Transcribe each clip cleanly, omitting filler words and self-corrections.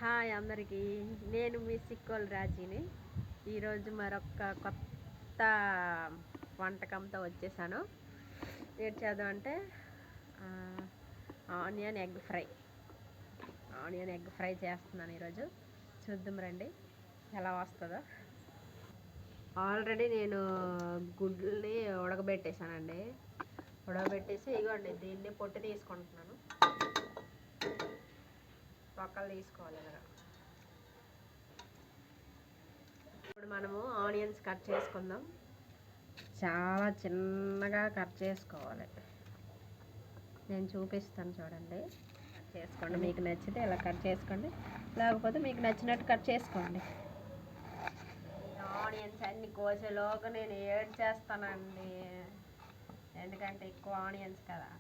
Hi అందరికీ, నేను మీ సిక్కోల్ రాజీని. ఈరోజు మరొక కొత్త వంటకంతో వచ్చేసాను. ఏం చేద్దామంటే ఆనియన్ ఎగ్ ఫ్రై చేస్తున్నాను ఈరోజు. చూద్దాం రండి ఎలా వస్తుందో. ఆల్రెడీ నేను గుడ్లని ఉడకబెట్టేశానండి. ఉడకబెట్టేసి ఇగోండి దీన్ని పొట్టు తీసుకుంటున్నాను. తొక్కలు తీసుకోవాలి ఇలాగా. ఇప్పుడు మనము ఆనియన్స్ కట్ చేసుకుందాం. చాలా చిన్నగా కట్ చేసుకోవాలి. నేను చూపిస్తాను చూడండి. కట్ చేసుకోండి, మీకు నచ్చితే ఇలా కట్ చేసుకోండి, లేకపోతే మీకు నచ్చినట్టు కట్ చేసుకోండి. ఆనియన్స్ అన్ని కోసేలోగా నేను ఏడ్ చేస్తానండి, ఎందుకంటే ఎక్కువ ఆనియన్స్ కదా.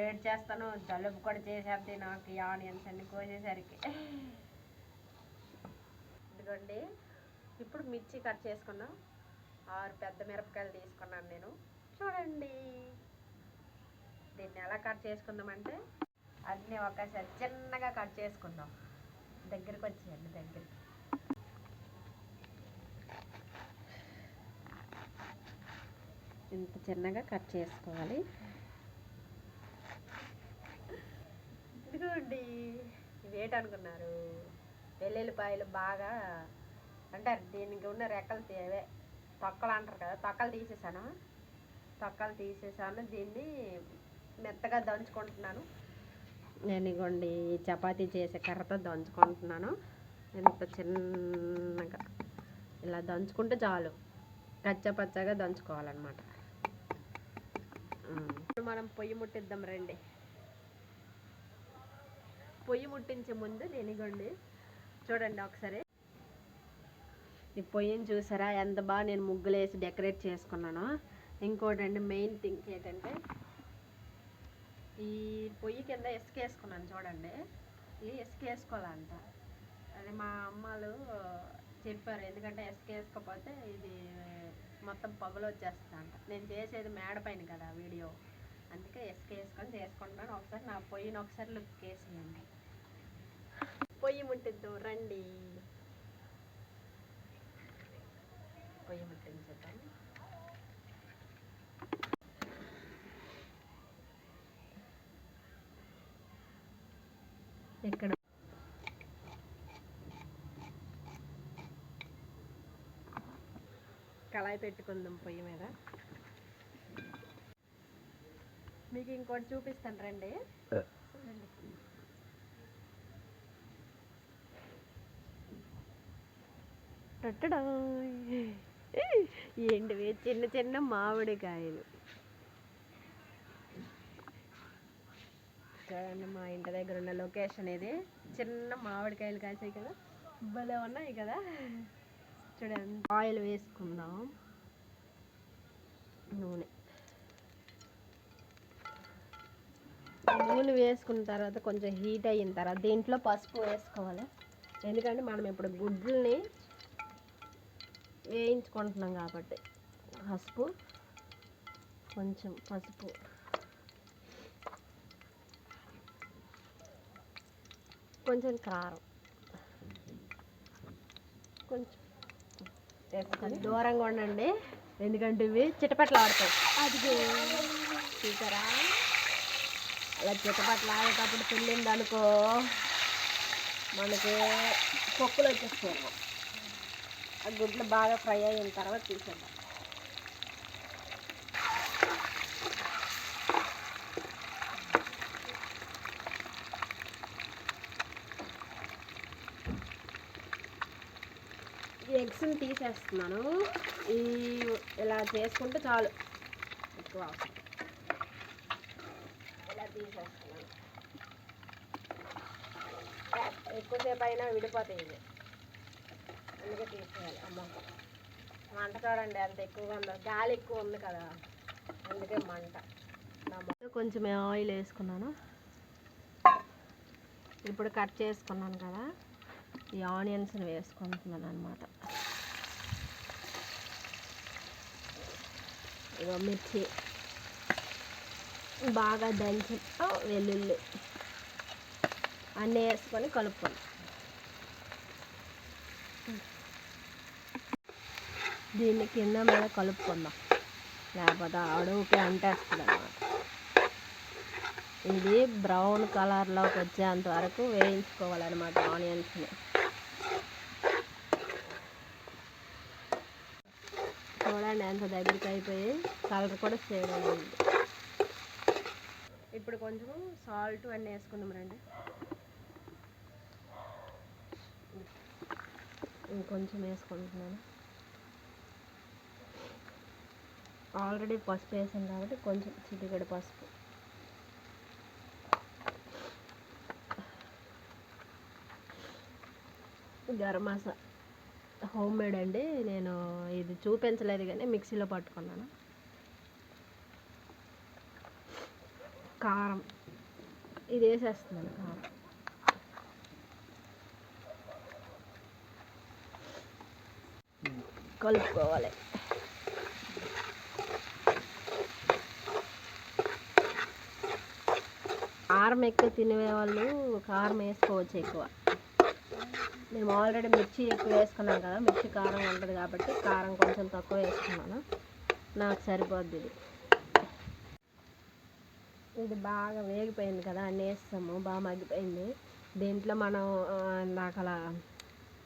ఏడ్ చేస్తాను, జలుబు కూడా చేసేద్ది నాకు ఈ ఆనియన్స్ అన్ని కోసేసరికి. ఇదిగోండి, ఇప్పుడు మిర్చి కట్ చేసుకున్నాం. 6 పెద్ద మిరపకాయలు తీసుకున్నాను నేను. చూడండి దీన్ని ఎలా కట్ చేసుకుందామంటే అన్నీ ఒకసారి చిన్నగా కట్ చేసుకుందాం. దగ్గరికి వచ్చేయండి, దగ్గరికి. ఇంత చిన్నగా కట్ చేసుకోవాలి. ఇదిగోండి, ఇవేటనుకున్నారు? వెల్లుల్లిపాయలు బాగా అంటారు, దీనికి ఉన్న రెక్కలు తొక్కలు అంటారు కదా, తొక్కలు తీసేసాను. దీన్ని మెత్తగా దంచుకుంటున్నాను. నేను ఇగోండి చపాతీ చేసే కర్రతో దంచుకుంటున్నాను. ఎంత చిన్నగా ఇలా దంచుకుంటే చాలు, కచ్చపచ్చగా దంచుకోవాలన్నమాట. ఇప్పుడు మనం పొయ్యి ముట్టిద్దాం రండి. పొయ్యి ముట్టించే ముందు నేను ఇగోండి చూడండి ఒకసారి, ఈ పొయ్యిని చూసారా ఎంత బాగా నేను ముగ్గులు వేసి డెకరేట్ చేసుకున్నాను. ఇంకోటండి, మెయిన్ థింగ్ ఏంటంటే ఈ పొయ్యి కింద ఇసుక వేసుకున్నాను చూడండి. ఇది ఇసుక వేసుకోవాలంట, అది మా అమ్మలు చెప్పారు. ఎందుకంటే ఇసుక వేసుకోకపోతే ఇది మొత్తం పొగలు వచ్చేస్తుందంట. నేను చేసేది మేడ పైన కదా వీడియో, అందుకే ఇసుక వేసుకొని చేసుకుంటాను. ఒకసారి నా పొయ్యిని ఒకసారి లుక్ వేసేయండి. పొయ్యి ముట్టిద్దాం రండి. పొయ్యి ముట్టించేద్దాం. ఇక్కడ కళాయి పెట్టుకుందాం పొయ్యి మీద. మీకు ఇంకోటి చూపిస్తాను రండి. ఏంటివి? చిన్న చిన్న మామిడికాయలు. చూడండి, మా ఇంటి దగ్గర ఉన్న లొకేషన్ ఇది. చిన్న మామిడికాయలు కాసాయి కదా, భలే ఉన్నాయి కదా. చూడండి, ఆయిల్ వేసుకుందాం. నూనె వేసుకున్న తర్వాత కొంచెం హీట్ అయిన తర్వాత దీంట్లో పసుపు వేసుకోవాలి. ఎందుకంటే మనం ఇప్పుడు గుడ్లని వేయించుకుంటున్నాం కాబట్టి. కొంచెం పసుపు, కొంచెం కారం, కొంచెం వేసుకొని దూరంగా ఉండండి, ఎందుకంటే ఇవి చిటపట్లు ఆడతాయి. అది చూసారా, అలా చిటపట్లు ఆడేటప్పుడు తిల్లింది అనుకో మనకి పొక్కులు వచ్చేస్తాయి. ఆ గుడ్లు బాగా ఫ్రై అయిన తర్వాత తీసేద్దాం. ఎగ్స్ని తీసేస్తున్నాను. ఇలా చేసుకుంటే చాలు, ఎక్కువ ఇలా తీసేస్తున్నాను. ఎక్కువసేపు అయినా విడిపోతాయి ఇవి, అందుకే తీసేయాలి. మంట చూడండి ఎంత ఎక్కువగా ఉందో, గాలి ఎక్కువ ఉంది కదా, అందుకే మంట. కొంచెం ఆయిల్ వేసుకున్నాను. ఇప్పుడు కట్ చేసుకున్నాను కదా, ఈ ఆనియన్స్ని వేసుకుంటున్నాను అన్నమాట. ఇగో మిర్చి బాగా దంచి వెల్లుల్లి అన్నీ వేసుకొని కలుపుకోండి. దీన్ని కింద మీద కలుపుకుందాం, లేకపోతే అడుగుకి అంటేస్తుంది అన్నమాట. ఇది బ్రౌన్ కలర్లోకి వచ్చేంత వరకు వేయించుకోవాలన్నమాట ఆనియన్స్ని. చూడండి ఎంత దగ్గరికి అయిపోయి కలర్ కూడా షేడ్ అయింది. ఇప్పుడు కొంచెం సాల్ట్ అన్నీ వేసుకుందాం రండి. ఇంకొంచెం వేసుకుంటున్నాను. ఆల్రెడీ పసుపు వేసాను కాబట్టి కొంచెం చిటికెడు పసుపు. గరం మసాలా హోమ్ మేడ్ అండి, నేను ఇది చూపించలేదు కానీ మిక్సీలో పట్టుకున్నాను. కారం ఇది వేసేస్తున్నాను. కారం కలుపుకోవాలి. కారం ఎక్కువ తినేవాళ్ళు కారం వేసుకోవచ్చు ఎక్కువ. మేము ఆల్రెడీ మిర్చి ఎక్కువ వేసుకున్నాం కదా, మిర్చి కారం ఉంటుంది కాబట్టి కారం కొంచెం తక్కువ వేసుకున్నాను, నాకు సరిపోద్ది ఇది. ఇది బాగా వేగిపోయింది కదా, అన్నీ వేస్తాము, బాగా మగ్గిపోయింది. దీంట్లో మనం ఇందాకలా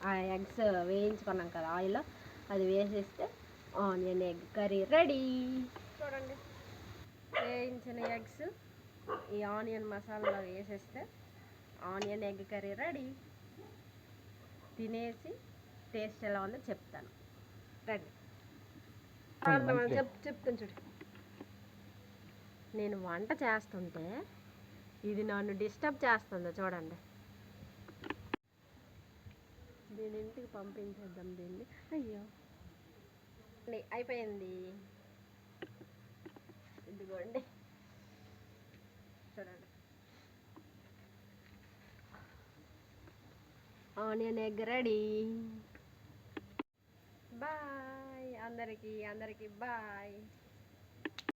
ఆ ఎగ్స్ వేయించుకున్నాం కదా ఆయిల్, అది వేసేస్తే ఆనియన్ ఎగ్ కర్రీ రెడీ. చూడండి, వేయించిన ఎగ్స్ ఈ ఆనియన్ మసాలాలో వేసేస్తే ఆనియన్ ఎగ్ కర్రీ రెడీ. తినేసి టేస్ట్ ఎలా ఉందో చెప్తాను. రండి. చెప్తాను చూడు. నేను వంట చేస్తుంటే ఇది నన్ను డిస్టర్బ్ చేస్తుంది చూడండి. దీని ఇంటికి పంపించేద్దాం దీన్ని. అయ్యో అయిపోయింది, ఇదిగోండి చూడండి. Onion egg ready. బాయ్ అందరికీ బాయ్.